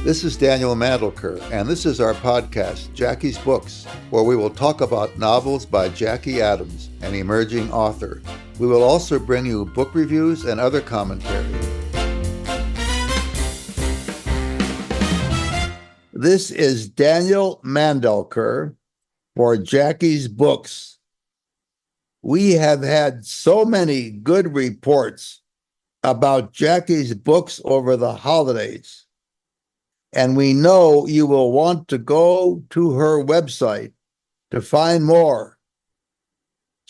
This is Daniel Mandelker, and this is our podcast, Jackie's Books, where we will talk about novels by Jackie Adams, an emerging author. We will also bring you book reviews and other commentary. This is Daniel Mandelker for Jackie's Books. We have had so many good reports about Jackie's books over the holidays, and we know you will want to go to her website to find more.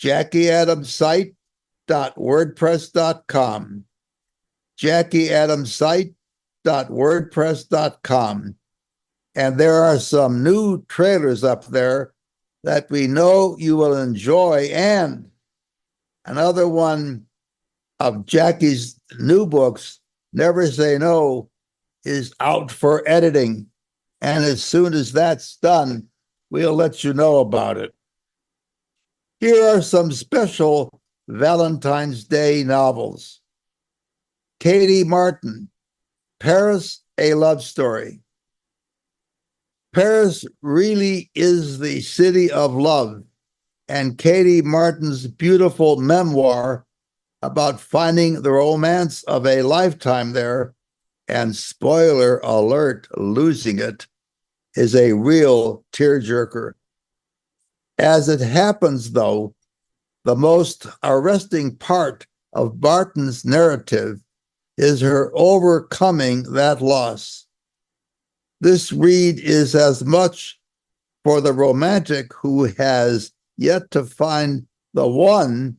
JackieAdamsSite.wordpress.com. JackieAdamsSite.wordpress.com. And there are some new trailers up there that we know you will enjoy, and another one of Jackie's new books, Never Say No, is out for editing. And as soon as that's done, we'll let you know about it. Here are some special Valentine's Day novels. Katie Martin, Paris, A Love Story. Paris really is the city of love, and Katie Martin's beautiful memoir about finding the romance of a lifetime there, and spoiler alert, losing it, is a real tearjerker. As it happens, though, the most arresting part of Martin's narrative is her overcoming that loss. This read is as much for the romantic who has yet to find the one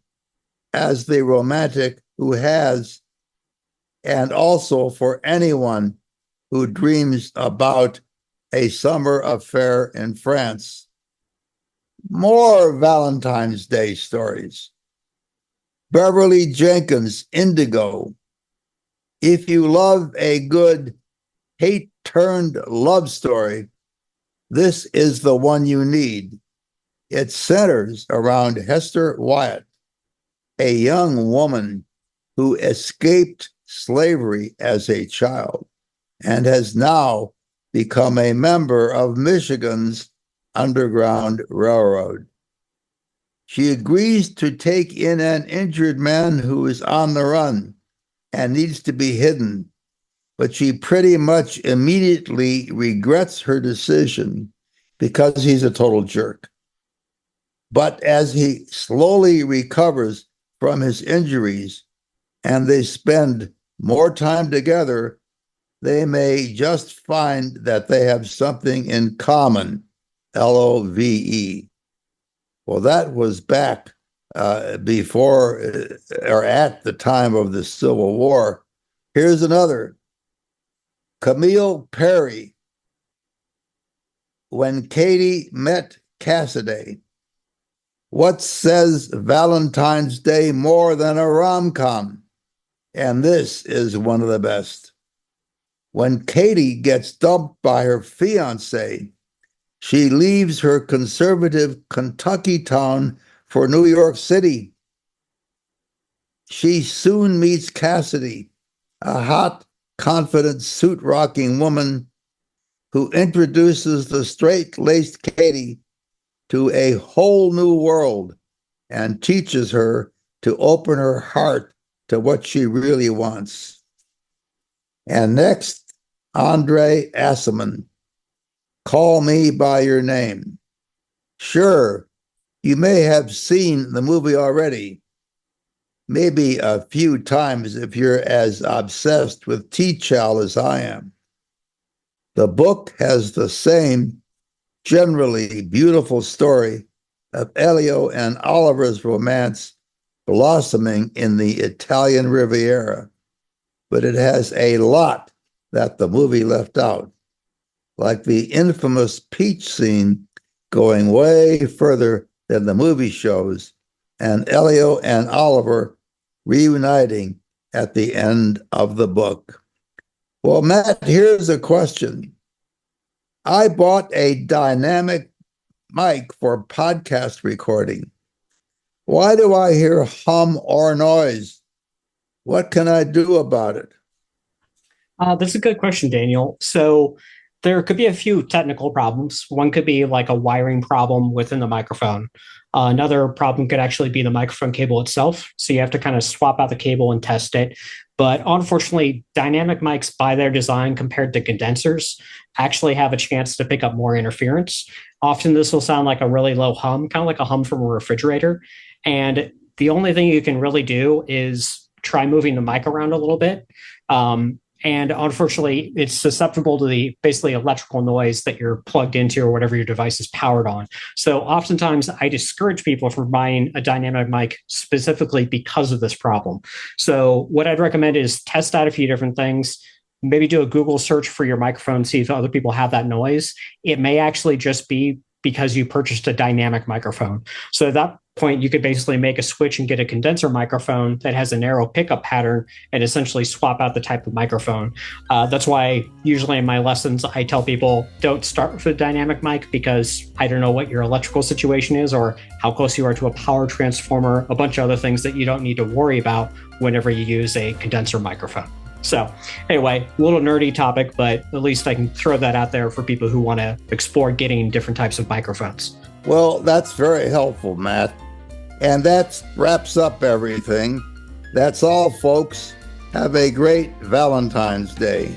as the romantic who has, and also for anyone who dreams about a summer affair in France. More Valentine's Day stories. Beverly Jenkins, Indigo. If you love a good hate-turned love story, this is the one you need. It centers around Hester Wyatt, a young woman who escaped slavery as a child and has now become a member of Michigan's Underground Railroad. She agrees to take in an injured man who is on the run and needs to be hidden, but she pretty much immediately regrets her decision because he's a total jerk. But as he slowly recovers from his injuries and they spend more time together, they may just find that they have something in common, LOVE. Well, that was back before or at the time of the Civil War. Here's another. Camille Perri, When Katie Met Cassiday. What says Valentine's Day more than a rom-com? And this is one of the best. When Katie gets dumped by her fiancé, she leaves her conservative Kentucky town for New York City. She soon meets Cassidy, a hot, confident, suit-rocking woman who introduces the straight-laced Katie to a whole new world and teaches her to open her heart to what she really wants. And next, André Aciman, Call Me by Your Name. Sure, you may have seen the movie already, maybe a few times if you're as obsessed with T-Chow as I am. The book has the same generally beautiful story of Elio and Oliver's romance blossoming in the Italian Riviera, but it has a lot that the movie left out, like the infamous peach scene going way further than the movie shows, and Elio and Oliver reuniting at the end of the book. Well, Matt, here's a question. I bought a dynamic mic for podcast recording. Why do I hear hum or noise? What can I do about it? That's a good question, Daniel. So there could be a few technical problems. One could be like a wiring problem within the microphone. Another problem could actually be the microphone cable itself. So you have to kind of swap out the cable and test it. But unfortunately, dynamic mics, by their design compared to condensers, actually have a chance to pick up more interference. Often this will sound like a really low hum, kind of like a hum from a refrigerator. And the only thing you can really do is try moving the mic around a little bit. And unfortunately, it's susceptible to the basically electrical noise that you're plugged into or whatever your device is powered on. So oftentimes I discourage people from buying a dynamic mic specifically because of this problem. So what I'd recommend is test out a few different things. Maybe do a Google search for your microphone, see if other people have that noise. It may actually just be because you purchased a dynamic microphone. So at that point, you could basically make a switch and get a condenser microphone that has a narrow pickup pattern and essentially swap out the type of microphone. That's why usually in my lessons, I tell people don't start with a dynamic mic because I don't know what your electrical situation is or how close you are to a power transformer, a bunch of other things that you don't need to worry about whenever you use a condenser microphone. So anyway, a little nerdy topic, but at least I can throw that out there for people who want to explore getting different types of microphones. Well, that's very helpful, Matt. And that wraps up everything. That's all, folks. Have a great Valentine's Day.